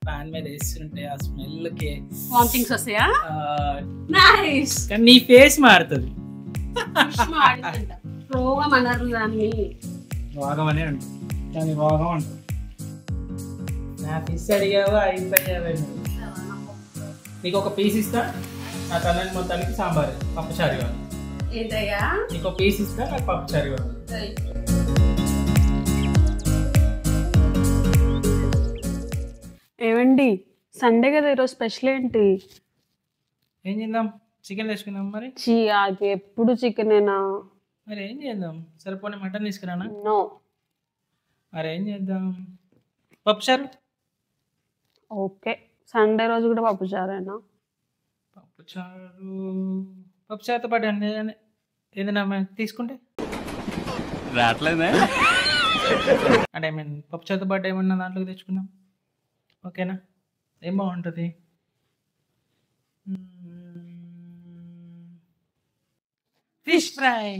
Pan మీద వేస్తుంటే ఆ స్మెల్కి వామిటింగ్స్ వస్తాయా? నైస్. కానీ నీ ఫేస్ మారుతుంది. రోగం అన్నారు దాన్ని. రోగం అనే అంటారు, కానీ రోగం అంటారు. నా ఫిష్ అడిగావా అయిపోయావే. నీకు ఒక పీస్ ఇస్తా, నా తనని మొత్తానికి సాంబార్ పప్పుచారు ఇవ్వాలి. ఏంటయ్యా? నీకు ఒక పీస్ ఇస్తా, నాకు పప్పుచారు ఇవ్వాలి. ఏమండి సండే కదా ఈరోజు స్పెషల్ ఏంటి? ఏం చేద్దాం? చికెన్ తెచ్చుకుందాం మరి. అది ఎప్పుడు చికెనేనా? మరి ఏం చేద్దాం? సరిపోనీ మటన్ తీసుకురానా? నో. మరి ఏం చేద్దాం? పప్పుచారు. ఓకే, సండే రోజు కూడా పప్పుచారేనా? పప్పుచారుతో పాటు ఏదైనా తీసుకుంటే రావట్లేదా అంటే పప్పుచారుతో పాటు ఏమన్నా దాంట్లోకి తెచ్చుకుందాం. ఓకేనా? ఏం బాగుంటుంది? Fish fry.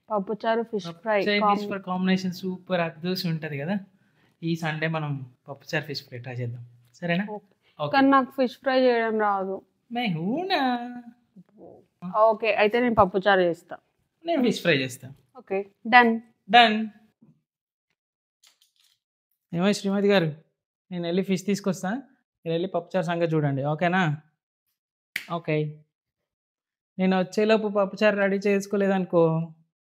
పప్పుచారు fish fry fish fry combination super అద్భుతం ఉంటుంది కదా. ఈ సండే మనం పప్పుచారు ఫిష్ ఫ్రై ట్రై చేద్దాం, సరేనా? కానీ నాకు ఫిష్ ఫ్రై చేయడం రాదు. ఓకే, అయితే నేను పప్పుచారు చేస్తా. నేను ఫిష్ ఫ్రై చేస్తా. Okay, done. ఏమో శ్రీమతి గారు, నేను వెళ్ళి ఫిష్ తీసుకొస్తా, మీరు వెళ్ళి పప్పుచారు సంగతి చూడండి. ఓకేనా? ఓకే. నేను వచ్చేలోపు పప్పుచారు రెడీ చేసుకోలేదనుకో,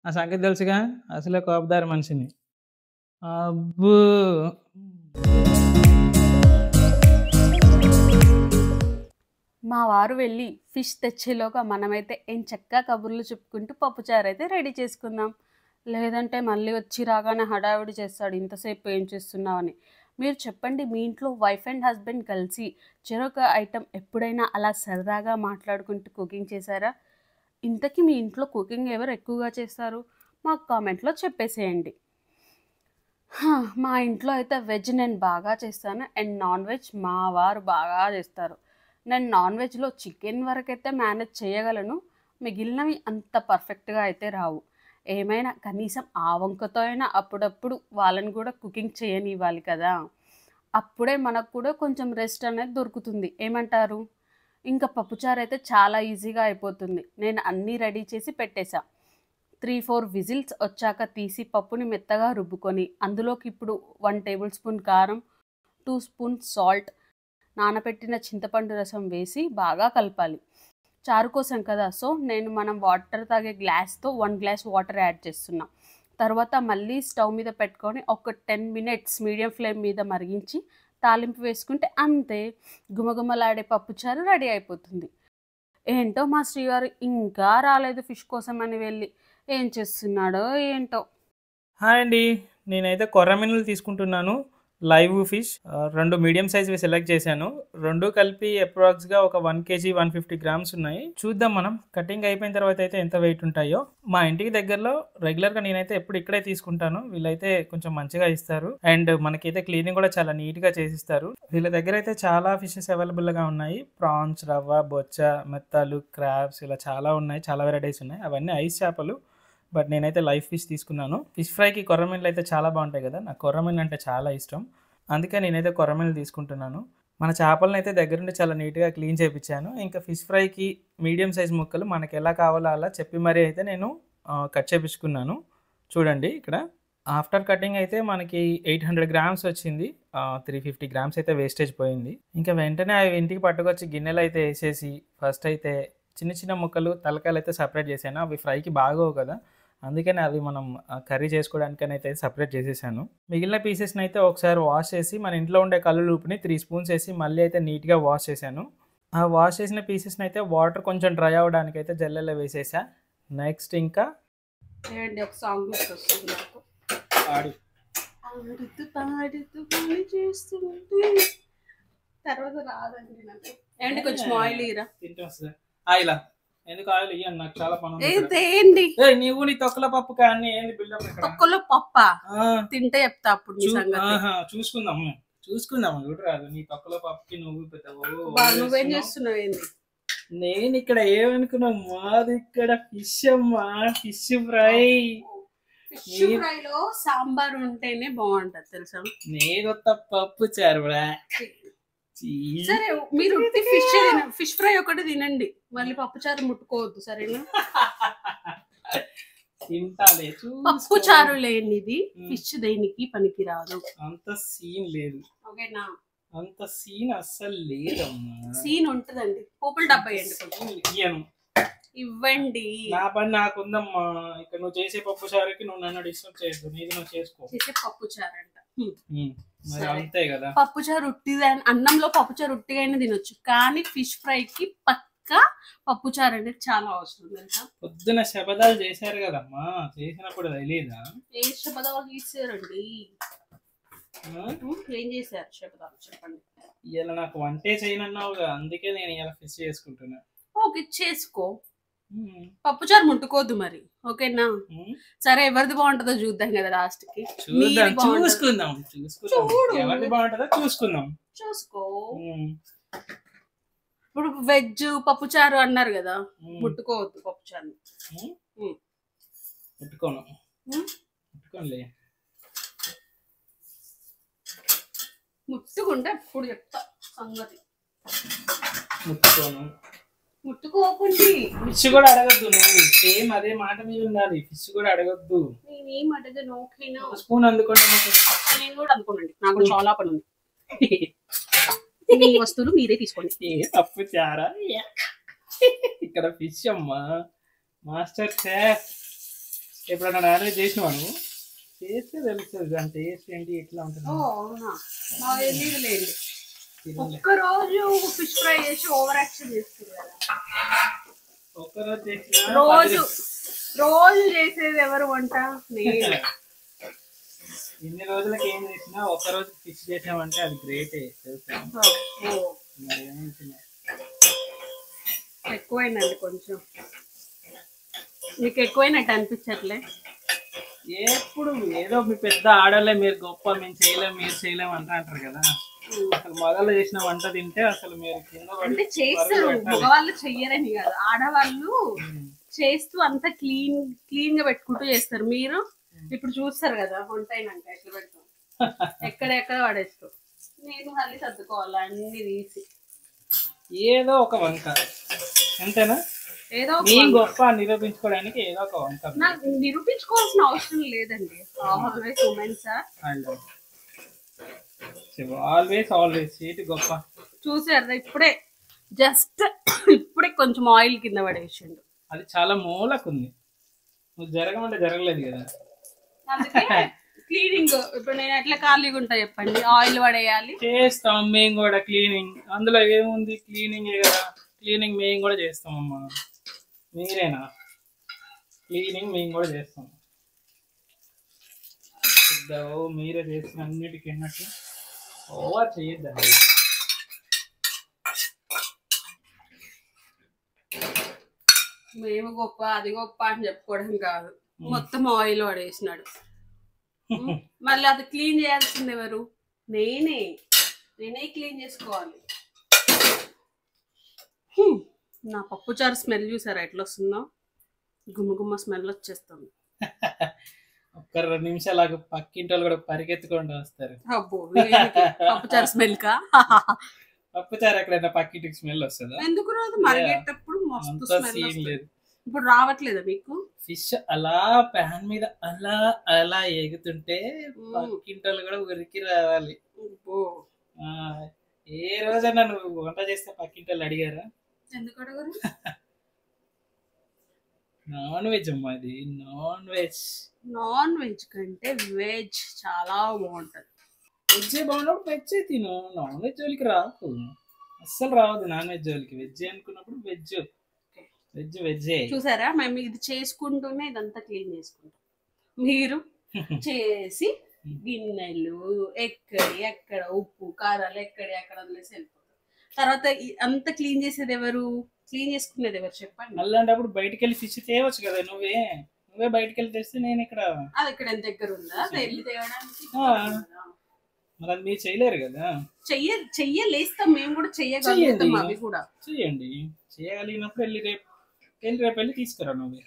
ఆ సంగతి తెలుసుగా, అసలే కోపదారి మనిషిని. అబ్బో. మా వారు వెళ్ళి ఫిష్ తెచ్చేలోగా మనమైతే ఏం చక్కగా కబుర్లు చెప్పుకుంటూ పప్పుచారు అయితే రెడీ చేసుకుందాం. లేదంటే మళ్ళీ వచ్చి రాగానే హడావిడి చేస్తాడు, ఇంతసేపు ఏం చేస్తున్నావని. మీరు చెప్పండి, మీ ఇంట్లో వైఫ్ అండ్ హస్బెండ్ కలిసి చెరొక ఐటెం ఎప్పుడైనా అలా సరదాగా మాట్లాడుకుంటూ కుకింగ్ చేశారా? ఇంతకీ మీ ఇంట్లో కుకింగ్ ఎవరు ఎక్కువగా చేస్తారు? మాకు కామెంట్లో చెప్పేసేయండి. మా ఇంట్లో అయితే వెజ్ నేను బాగా చేస్తాను, అండ్ నాన్ వెజ్ మా వారు బాగా చేస్తారు. నేను నాన్ వెజ్లో చికెన్ వరకు అయితే మేనేజ్ చేయగలను, మిగిలినవి అంత పర్ఫెక్ట్గా అయితే రావు. ఏమైనా కనీసం ఆ వంకతో అయినా అప్పుడప్పుడు వాళ్ళని కూడా కుకింగ్ చేయనివ్వాలి కదా, అప్పుడే మనకు కూడా కొంచెం రెస్ట్ అనేది దొరుకుతుంది. ఏమంటారు? ఇంకా పప్పుచారు అయితే చాలా ఈజీగా అయిపోతుంది. నేను అన్నీ రెడీ చేసి పెట్టేశా. 3-4 విజిల్స్ వచ్చాక తీసి పప్పుని మెత్తగా రుబ్బుకొని అందులోకి ఇప్పుడు 1 టేబుల్ స్పూన్ కారం, 2 స్పూన్స్ సాల్ట్, నానబెట్టిన చింతపండు రసం వేసి బాగా కలపాలి. చారు కోసం కదా, సో నేను మనం వాటర్ తాగే గ్లాస్తో 1 గ్లాస్ వాటర్ యాడ్ చేస్తున్నాం. తర్వాత మళ్ళీ స్టవ్ మీద పెట్టుకొని ఒక 10 మినిట్స్ మీడియం ఫ్లేమ్ మీద మరిగించి తాలింపు వేసుకుంటే అంతే, గుమగుమలాడే పప్పుచారు రెడీ అయిపోతుంది. ఏంటో మా శ్రీవారు ఇంకా రాలేదు ఫిష్ కోసం అని వెళ్ళి ఏం చేస్తున్నాడో ఏంటో. హాయ్ అండి, నేనైతే కొర్రమీనులు తీసుకుంటున్నాను. లైవ్ ఫిష్ 2 మీడియం సైజ్వి సెలెక్ట్ చేశాను. 2 కలిపి అప్రాక్స్గా ఒక 1 kg 150 గ్రామ్స్ ఉన్నాయి. చూద్దాం మనం కటింగ్ అయిపోయిన తర్వాత అయితే ఎంత వెయిట్ ఉంటాయో. మా ఇంటికి దగ్గరలో రెగ్యులర్గా నేనైతే ఎప్పుడు ఇక్కడే తీసుకుంటాను. వీళ్ళైతే కొంచెం మంచిగా ఇస్తారు అండ్ మనకైతే క్లీనింగ్ కూడా చాలా నీట్గా చేసిస్తారు. వీళ్ళ దగ్గర అయితే చాలా ఫిషెస్ అవైలబుల్గా ఉన్నాయి. ప్రాన్స్, రవ్వ, బొచ్చ, మెత్తలు, క్రాబ్స్, ఇలా చాలా ఉన్నాయి, చాలా వెరైటీస్ ఉన్నాయి. అవన్నీ ఐస్ చేపలు, బట్ నేనైతే లైవ్ ఫిష్ తీసుకున్నాను. ఫిష్ ఫ్రైకి కొర్రమీన్లు అయితే చాలా బాగుంటాయి కదా, నాకు కొర్రమీన్ అంటే చాలా ఇష్టం, అందుకే నేనైతే కొర్రమీన్లు తీసుకుంటున్నాను. మన చేపలను అయితే దగ్గరుండి చాలా నీట్గా క్లీన్ చేయించాను. ఇంకా ఫిష్ ఫ్రైకి మీడియం సైజ్ ముక్కలు మనకి ఎలా కావాలో అలా చెప్పి మరీ అయితే నేను కట్ చేయించుకున్నాను. చూడండి ఇక్కడ ఆఫ్టర్ కటింగ్ అయితే మనకి 800 గ్రామ్స్ వచ్చింది. 350 గ్రామ్స్ అయితే వేస్టేజ్ పోయింది. ఇంకా వెంటనే అవి ఇంటికి పట్టుకొచ్చి గిన్నెలు అయితే వేసేసి ఫస్ట్ అయితే చిన్న చిన్న ముక్కలు తలకాయలు అయితే సపరేట్ చేశాను. అవి ఫ్రైకి బాగోవు కదా, అందుకని అవి మనం కర్రీ చేసుకోవడానికని అయితే సపరేట్ చేసేసాను. మిగిలిన పీసెస్ని అయితే ఒకసారి వాష్ చేసి మన ఇంట్లో ఉండే కల్లులుపుని 3 స్పూన్స్ వేసి మళ్ళీ అయితే నీట్గా వాష్ చేశాను. ఆ వాష్ చేసిన పీసెస్ని అయితే వాటర్ కొంచెం డ్రై అవ్వడానికి అయితే జల్లెల్లో వేసేసా. నెక్స్ట్ ఇంకా ఒక సాంగ్ వస్తుంది తర్వాత రాదండి నాకు. ఏంటి కొంచెం ఆయిల్ ఇరా తింటే వస్తుంది. ఆయిలా ఎందుకు ఆయిల్ ఇయ్యండి, నాకు చాలా పని. ఏంటి నీవు నీ తొక్కల పప్పు కానీ ఏంది బిల్డప్? తొక్కలో పప్ప తింటే చెప్తా అప్పుడు చూసుకుందాం రాదు. నీ తొక్కల పప్పుకి నువ్వు నువ్వేం చేస్తున్నావు ఏంది? నేను ఇక్కడ ఏమనుకున్నా, మాది ఇక్కడ ఫిష్ అమ్మా, ఫిష్ ఫ్రై. ఫిష్ ఫ్రైలో సాంబార్ ఉంటేనే బాగుంటది తెలుసా. నేను పప్పు చారు. సరే మీరు ఫిష్ ఫ్రై ఒకటి తినండి, మళ్ళీ పప్పు చారు ముట్టుకోవద్దు సరేనా. తింటాలే. పప్పు చారు లేనిది ఫిష్ దేనికి పనికి రాదు. అంత సీన్ లేదు. ఓకేనా? అంత సీన్ అస్సలు లేదమ్మా. సీన్ ఉంటదండి. పోపుల డబ్బా ఇవ్వండి. ఇవ్వండి. నా పని నాకుందమ్మా. ఇక్కడ నువ్వు చేసే పప్పు చారుకి నువ్వు నన్ను డిస్టర్బ్ చేయదు. నీది నువ్వు చేసుకో. చేసే పప్పు చారు అంట మరి అంతే కదా. పప్పు చారు ఉట్టిగా, అన్నంలో పప్పు చారు ఉట్టిగా అయినా తినొచ్చు, కానీ ఫిష్ ఫ్రై కి పక్కా పప్పు చారు అనేది చాలా అవసరం తెలుసా. పొద్దున శబదాలు చేశారు కదమ్మా, చేసినప్పుడు తెలియదా? ఏ శబదాలు తీసారండి? ఏం చేశారు శబదాలు చెప్పండి. ఇలా నాకు వంటే చేయనన్నావుగా, అందుకే నేను ఇలా ఫిష్ చేసుకుంటున్నా. ఓకే చేసుకో, పప్పు చారు ముట్టుకోవద్దు మరి. ఓకేనా? సరే ఎవరిది బాగుంటుందో చూద్దాం కదా లాస్ట్ కి. చూసుకుందాం. ఎవరిది బాగుంటుందో చూసుకుందాం. చూసుకో. ఇప్పుడు వెజ్ పప్పు చారు అన్నారు కదా, ముట్టుకోవద్దు పప్పు చారు. ముట్టుకోనులే. ముట్టుకుంటే ఇప్పుడు చెప్తా సంగతి. ముట్టుకోను. ముట్టుకోకండి. ఫిష్ కూడా అడగద్దు. నువ్వు సేమ్ అదే మాట మీద ఉండాలి. ఫిష్ కూడా అడగద్దు. నేనేం అడగను. ఓకేనా? స్పూన్ అందుకోండి. నేను కూడా అనుకోనండి, నాకు చాలా పని ఉంది. మీ వస్తువులు మీరే తీసుకోండి. తప్పు చారా. ఇక్కడ ఫిష్ అమ్మా. Master chef. ఎప్పుడన్నా నాన్ వెజ్ చేసినవాడు చేస్తే తెలుస్తుంది దాని టేస్ట్ ఏంటి ఎట్లా ఉంటుంది. ఒక్కరోజు ఫిష్ ఫ్రై చేసి ఓవర్ యాక్షన్ చేస్తుంది కదా. రోజు చేసేది ఎవరు వంట? నేను. ఇన్ని రోజులకి ఏం చేసినా ఒక్కరోజు ఫిష్ చేసామంటే అది గ్రేటే తెలుసా. ఎక్కువైందండి కొంచెం. మీకు ఎక్కువైనట్టు అనిపించట్లే? ఎప్పుడు ఏదో మీ పెద్ద ఆడలే మీరు గొప్ప, మేము చేయలేం మీరు చేయలేం అంటారు కదా. అసలు మగవాళ్ళు చేసిన వంట తింటే అసలు మీరు కింద అంటే చేస్తారు. మగవాళ్ళు చెయ్యరని కాదు, ఆడవాళ్ళు చేస్తూ అంత క్లీన్ గా పెట్టుకుంటూ చేస్తారు. మీరు ఇప్పుడు చూస్తారు కదా వంట అయినాక ఎట్లా పెడతాం, ఎక్కడెక్కడ పడేస్తాం. నేను మళ్ళీ సర్దుకోవాలి అన్ని తీసి. ఏదో ఒక వంట అంతేనా? ఏదో గొప్ప నిరూపించుకోవడానికి ఏదో ఒక వంట. నాకు నిరూపించుకోవాల్సిన అవసరం లేదండి. ఆల్వేస్ ఉమెన్స్ ఆర్ ఆల్వేస్ ఏంటి గొప్ప. చూసారు ఇప్పుడే కొంచెం ఆయిల్ కింద పడేసిండు. అది చాలా మూలకుంది. నువ్వు జరగమంటే జరగలేదు కదా. క్లీనింగ్ ఇప్పుడు నేను ఎట్లా ఖాళీగా ఉంటా చెప్పండి. ఆయిల్ పడేయాలి. చేస్తాం మేము కూడా క్లీనింగ్. అందులో ఏముంది, క్లీనింగ్ కదా. క్లీనింగ్ మేము కూడా చేస్తామమ్మా. మీరేనా? క్లీనింగ్ మేము కూడా చేస్తాం. మీరే చేసిన అన్నిటికీ అన్నట్టు ఓవర్ చేయొద్దండి. మేము గొప్ప అది గొప్ప అని చెప్పుకోవడం కాదు, మొత్తం ఆయిల్ పడేసినాడు. మళ్ళీ అది క్లీన్ చేయాల్సింది ఎవరు? నేనే క్లీన్ చేసుకోవాలి. నా పప్పుచారు స్మెల్ చూసారా ఎట్లా వస్తుందో? గుమ్మ స్మెల్ వచ్చేస్తుంది. ఒక్క 2 నిమిషాలు పక్కింటి వాళ్ళు కూడా పరిగెత్తుకుంటూ వస్తారు. అబ్బో, పప్పుచారు స్మెల్ కా? పప్పుచారు ఎక్కడైనా పక్కింటికి స్మెల్ వస్తుందా? ఎందుకు రాదు? మరిగేటప్పుడు మస్తు స్మెల్ లేదు. ఇప్పుడు రావట్లేదా మీకు? ఫిష్ అలా ప్యాన్ మీద అలా అలా ఎగుతుంటే పక్కింటి వాళ్ళు కూడా ఉరికి రావాలి. ఏ రోజైనా నువ్వు వంట చేస్తే పక్కింటి వాళ్ళు అడిగారా? ఎందుకు అడగరు? నాన్ వెజ్ అమ్మా, అది నాన్ వెజ్ కంటే వెజ్ చాలా బాగుంటది. వెజ్ బాగున్నప్పుడు వెజ్ తిను. నాన్ వెజ్ జోలికి రాకు, అస్సలు రావద్దు. నాన్ వెజ్ జోలికి వెజ్ అనుకున్నప్పుడు వెజ్. చూసారా, మేము ఇది చేసుకుంటూనే ఇదంతా క్లీన్ చేసుకుంటాం. మీరు చేసి గిన్నెలు ఎక్కడ ఉప్పు కారాలు ఎక్కడ వదిలేసి వెళ్ళిపోతారు. తర్వాత అంత క్లీన్ చేసేది ఎవరు? క్లీన్ చేసుకునేది ఎవరు చెప్పండి? అలాంటప్పుడు బయటకు వెళ్ళి ఫిష్ తేవచ్చు కదా. నువ్వే బయటకు వెళ్ళి తెస్తే నేను ఇక్కడ అది ఇక్కడ ఎంత దగ్గర ఉందా వెళ్ళి తేవడానికి? మరి అది మీరు చేయలేరు కదా. చెయ్యలేస్తాం మేము కూడా, చెయ్యగలుగుతాం. అవి కూడా చెయ్యండి. చేయగలిగినప్పుడు రేపు వెళ్ళి తీసుకురా. నువ్వే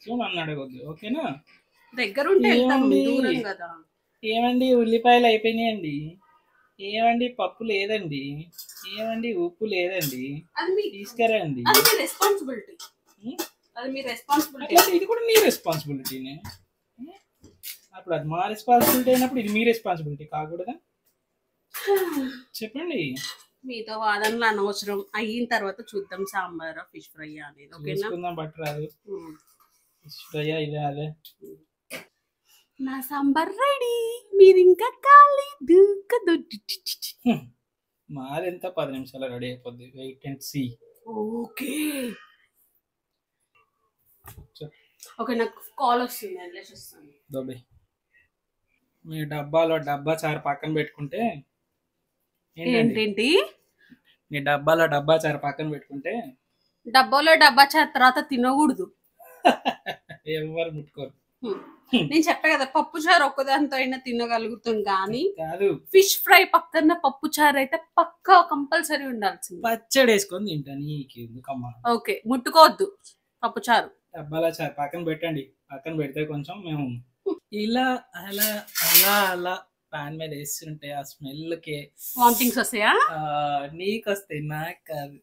సో నన్ను అడగొద్దు. ఓకేనా? దగ్గరుంటే వెళ్తాం, ఏమండి? దూరం కదా. ఏమండి ఉల్లిపాయలు అయిపోయినాయండి, ఏమండి పప్పు లేదండి, ఏమండి ఉప్పు లేదండి, అది మీ తీసుకురండి. అది మీ రెస్పాన్సిబిలిటీ, ఉం? అది మీ రెస్పాన్సిబిలిటీ. అట్లా ఇది కూడా నీ రెస్పాన్సిబిలిటీనే. అప్పుడు అది మా రెస్పాన్సిబిలిటీ అయినప్పుడు ఇది మీ రెస్పాన్సిబిలిటీ కాకూడదా? చెప్పండి. మీతో వాదనలు అనవసరం, అయిన తర్వాత చూద్దాం సాంబార్ ఫిష్ ఫ్రై అనేది. ఓకేనా? చూసుకుందాం బట్టరాదు. ఫిష్ ఫ్రై ఇదే అదే. నా సాంబార్ రెడీ, మీరు ఇంకా కాలేదు కదా. మాది ఎంత 10 నిమిషాలు రెడీ అయిపోద్ది. Wait and see. Okay okay, నాకు కాల్ వస్తుంది, వెళ్ళేసి వస్తాను. దొబ్బే మీ డబ్బాలో డబ్బా చారు పక్కన పెట్టుకుంటే ఏంటండి? ఏంటేంటి? మీ డబ్బాలో డబ్బా చారు పక్కన పెట్టుకుంటే డబ్బాలో డబ్బా తర్వాత తినకూడదు. ఎవరు ముట్టుకోరు. నేను చెప్పా కదా, పప్పు చారు ఒక్కదాంతో అయినా తినగలుగుతాం, కానీ కాదు, ఫిష్ ఫ్రై పక్కన పప్పు చారు అయితే పక్కా కంపల్సరీ ఉండాల్సింది. పచ్చడి వేసుకొని తింటా. నీకు ఎందుకమ్మా? ఓకే, ముట్టుకోవద్దు పప్పు చారు. డబ్బాలో చారు పక్కన పెట్టండి. పక్కన పెడితే కొంచెం మేము ఇలా అలా అలా అలా పాన్ మీద వేస్తుంటే ఆ స్మెల్కి వామిటింగ్స్ వస్తాయా? నీకు వస్తాయి, నాకు కాదు.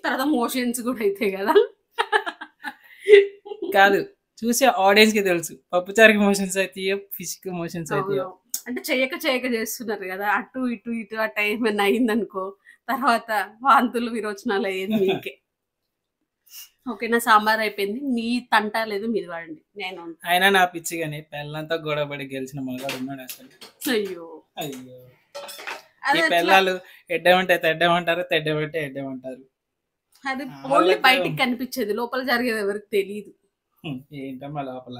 తర్వాత మోషన్స్ కూడా అవుతాయి కదా. కాదు, చూసే ఆడియన్స్ కి తెలుసు పప్పుచారుకి మోషన్స్ అవుతాయో ఫిష్ కి మోషన్స్ అవుతాయో. అంటే చేయక చేస్తున్నారు కదా, అటు ఇటు ఇటు ఆ టైం ఏమైనా అయిందనుకో, తర్వాత వాంతులు విరోచనాలు అయ్యేది మీకే. ఓకే, నా సాంబార్ అయిపోయింది, మీ తంట లేదు, మీది వాడండి. నేను అయినా నా పిచ్చి కానీ పెళ్ళంతా గొడవపడి గెలిచిన మగాడు ఉన్నాడు అసలు. అయ్యో అయ్యో, ఈ పెళ్ళాలు ఎడ్డమంటే తెడ్డమంటారు, తెడ్డమంటే ఎడ్డమంటారు. అది ఓన్లీ బయటికి కనిపించేది, లోపల జరిగేది ఎవరికి తెలియదు. ఏంటమ్మా లోపల?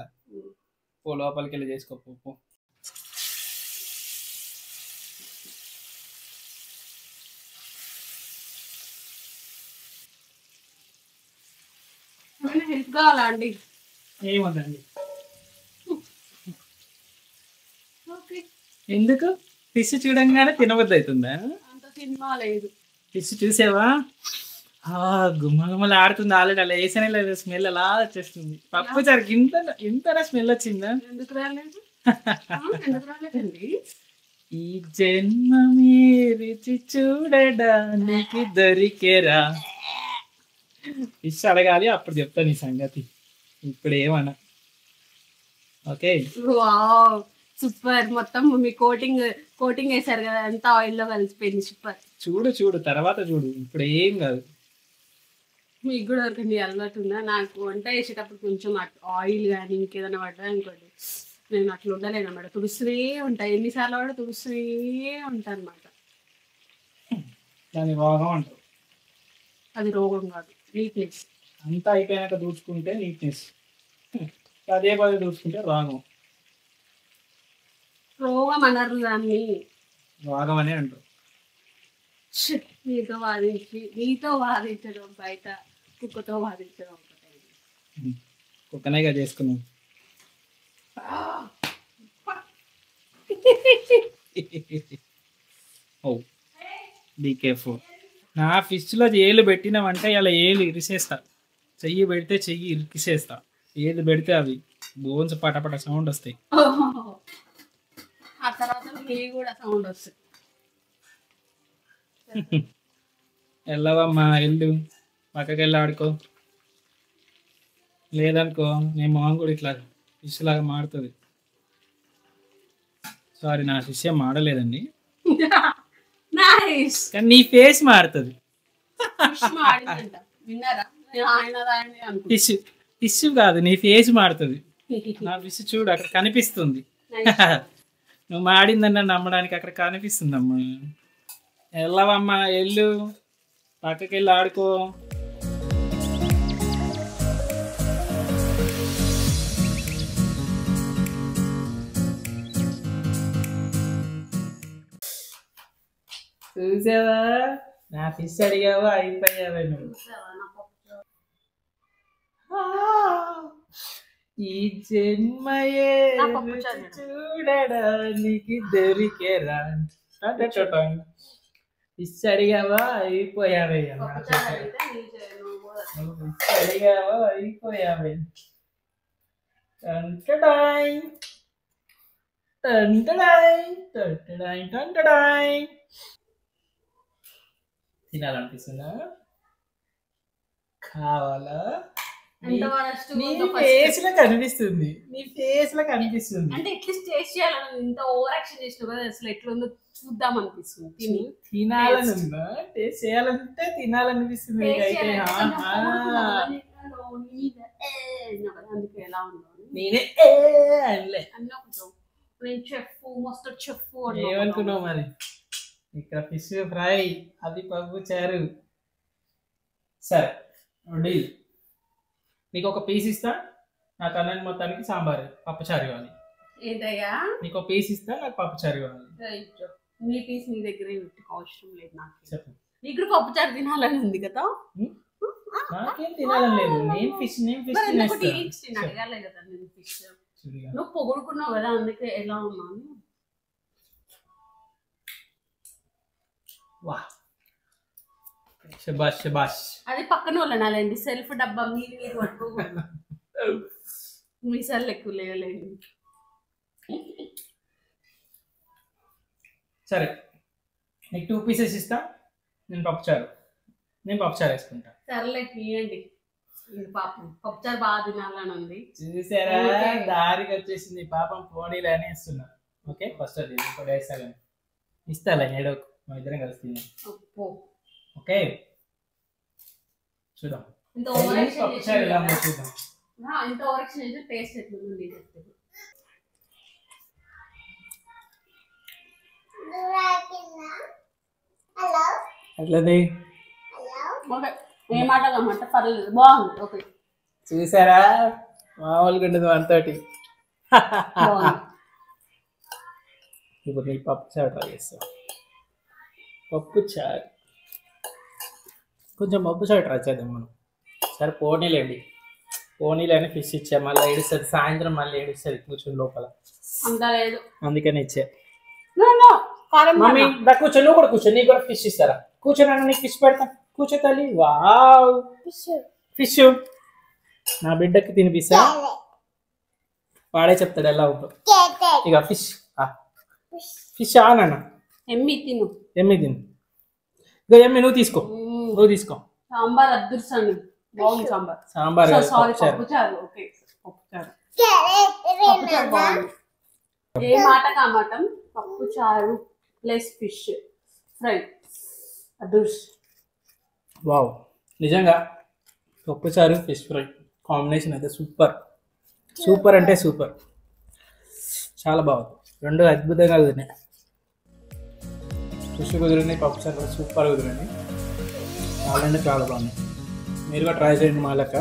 లోపలికి వెళ్ళి చేసుకోపో. హెల్ప్ కావాలా అండి? ఏముందండి, ఎందుకు? ఫిష్ చూడంగానే తినవద్దు అవుతుందా? అంత సినిమా లేదు. ఫిష్ చూసావా? గుమ్మగుమ్మలు ఆడుతుంది ఆల్రెడీ. అలా వేసనే లేదు, స్మెల్ అలా వచ్చేస్తుంది. పప్పు చారు ఇంత స్మెల్ వచ్చిందా? ఎందుకు రాలేదు? ఎందుకు రాలేదండి? ఈ జన్మ రుచి చూడడానికి దొరికేరా. ఫిష్ అడగాలి, అప్పుడు చెప్తా నీ సంగతి. ఇప్పుడు ఏమన్నా. Okay, wow super. మొత్తం మీ కోటింగ్ వేసారు కదా, అంతా ఆయిల్ లో కలిసిపోయింది. సూపర్. చూడు తర్వాత చూడు, ఇప్పుడు ఏం కాదు. మీకు కూడా ఎవరికండి అలవాటు ఉందా? నాకు వంట వేసేటప్పుడు కొంచెం ఆయిల్ కానీ ఇంకేదైనా పడ్డా అనుకోండి, నేను అట్లా ఉండలేను అన్నమాట. తుడుస్తూనే ఉంటా, ఎన్నిసార్లు కూడా తుడుస్తూనే ఉంటా అనమాట. దాని రోగం అంటారు. అది రోగం కాదు, నీట్నెస్. అంతా అయిపోయాక దూచుకుంటే నీట్నెస్, అదే పది దూచుకుంటే రోగం. రోగం అనరు దాన్ని, రోగం అనే అంటారు. నీతో వాదించడం బయట, కుక్కతో వాదించడం ఒకటే. కుక్కనేగా చేసుకున్నాం. O B careful. నా ఫిష్లో ఏలు పెట్టినామంటే ఇలా ఏలు ఇరిసేస్తా. చెయ్యి పెడితే చెయ్యి ఇరికిసేస్తా. ఏలు పెడితే అవి బోన్స్ పటపట సౌండ్ వస్తాయి. ఆ తర్వాత కూడా సౌండ్ వస్తాయి. వెళ్ళవమ్మా, వెళ్ళు పక్కకి వెళ్ళి ఆడుకో. లేదనుకో నీ మొహం కూడా ఇట్లా ఫిష్ లాగా మారుతుంది. సారీ, నా ఫిష్ ఏం మాడలేదండి, కానీ నీ ఫేస్ మారుతుంది. ఫిష్ కాదు, నీ ఫేస్ మారుతుంది. నా ఫిష్ చూడు అక్కడ కనిపిస్తుంది. నువ్వు మాడిందని నమ్మడానికి అక్కడ కనిపిస్తుందమ్మా. వెళ్ళవమ్మా, వెళ్ళు పక్కకి వెళ్ళి ఆడుకో. చూసావా, నా ఫిష్ అడిగావా, అయిపోయావా నువ్వు. ఈ జన్మయే చూడడానికి దొరికేరా. ఫిష్ అడిగావా, అయిపోయావయ్యా. ఫిష్ అడిగావా, అయిపోయావే. టంటడాయ్ టంటడాయ్ టంటడాయ్ టంటడాయ్. తినాలనిపిస్తుందా? కావాలా? నీ ఫేస్ లో కనిపిస్తుంది, నీ ఫేస్ లో కనిపిస్తుంది. అంటే అట్లీస్ట్ టేస్ట్ చేయాలని ఇంత ఓవర్ యాక్షన్ చేసినావు కదా, అసలు ఎట్లుందో చూద్దాం అనిపిస్తుంది. తినాలని ఉందా? టేస్ట్ చేయాలంటే తినాలనిపిస్తుంది. అందుకే ఎలా ఉందో నేనే అనలే. నేను చెప్పు మస్తు చెప్పు ఏమనుకున్నావు మరి? ఇక్కడ ఫిష్ ఫ్రై, అది పప్పు చారు. సరే డీల్. నీకు ఒక పీస్ ఇస్తా, నాకు అన్నం మొత్తానికి సాంబార్ పప్పు చారు కావాలి. ఏదయ్యా? నీకు ఒక పీస్ ఇస్తా, నాకు పప్పు చారు కావాలి. నీ పీస్ నీ దగ్గరే పెట్టుకో, అవసరం లేదు నాకు. చెప్పు. నీకు పప్పు చారు తినాలని ఉంది కదా? నాకేం తినాలని లేదు. నేను ఫిష్ అడగాలి కదా నేను ఫిష్. నువ్వు పొగుడుకున్నావు కదా, అందుకే ఎలా ఉన్నాను. వా శబాష్ శబాష్. అది పక్కన వాళ్ళనాలండి, సెల్ఫ్ డబ్బా మీరు మీరు పట్టుకోకూడదు. మీ సార్లు ఎక్కువ లేవలేండి. సరే నీకు 2 పీసెస్ ఇస్తా, నేను పప్పుచారు వేసుకుంటా. సర్లే ఇవ్వండి. పాపం పప్పుచారు బాగా తినాలని ఉంది. చూసారా, దారికి వచ్చేసింది పాపం. పోనీలు అని ఇస్తున్నా. ఓకే ఫస్ట్ అది ఇంకోటి వేస్తా, కానీ ఇస్తాలే ఏడోకు, మా ఇద్దరం కలిసి తిన్నాం. ఓకే చూద్దాం ఇంత ఓవర్ యాక్షన్ పప్పుచారు ఎలా ఉందో చూద్దాం. ఇంత ఓవర్ యాక్షన్ చేసి టేస్ట్ ఎట్లుంది. ఎట్లది? ఏ మాట కమ్మంటే పర్లేదు, బాగుంది. ఓకే చూసారా, మామూలుగా ఉండదు మనతోటి. ఇప్పుడు నీకు పప్పు చారు ట్రై చేస్తా. పప్పు చారు, కొంచెం పప్పు చారు ట్రై చేద్దాం మనం. సరే పోనీలేండి, పోనీలేని ఫిష్ ఇచ్చా. మళ్ళీ ఏడుస్తుంది సాయంత్రం, మళ్ళీ ఏడుస్తుంది కూర్చొని లోపల. అంత లేదు, అందుకని ఇచ్చా. మమ్మీ దా కూర్చో, నువ్వు కూడా కూర్చో, నీకు కూడా ఫిష్ ఇస్తారా? కూర్చోనన్నా నీకు ఫిష్ పెడతా, కూర్చో తల్లి. వావ్ ఫిష్ నా బిడ్డకి తినిపిస్తా, వాడే చెప్తాడు ఎలా ఉంటుందో. ఇక ఫిష్ ఫిష్ నాన్న ఎమ్మి తిను, ఎమ్మి తిను. ఇక ఎమ్మి నువ్వు తీసుకో, నువ్వు తీసుకో. సాంబార్ అదృష్టండి, బాగుంది సాంబార్. సాంబార్ సారీ పప్పుచారు. ఓకే పప్పుచారు బాగుంది. ఏ మాట కామాటం, పప్పు చారు ప్లస్ ఫిష్ ఫ్రై అదృష్టం. వావ్ నిజంగా పప్పు చారు ఫిష్ ఫ్రై కాంబినేషన్ అయితే సూపర్, సూపర్ అంటే సూపర్, చాలా బాగుంది. రెండు అద్భుతంగా కుదిరినాయి. ఫిష్ కుదిరింది, పప్పు చారు కూడా సూపర్ కుదిరింది. చాలా చాలా బాగుంది. మీరు కూడా ట్రై చేయండి మా లెక్క.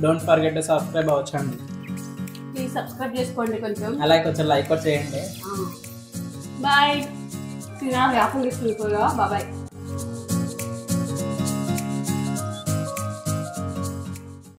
Don't forget to subscribe our channel. Please subscribe చేసుకోండి, కొంచెం అలాగే కొంచెం లైక్ కూడా చేయండి. బాయ్. తినాలి ఆకలి తీసుకుని బాయ్.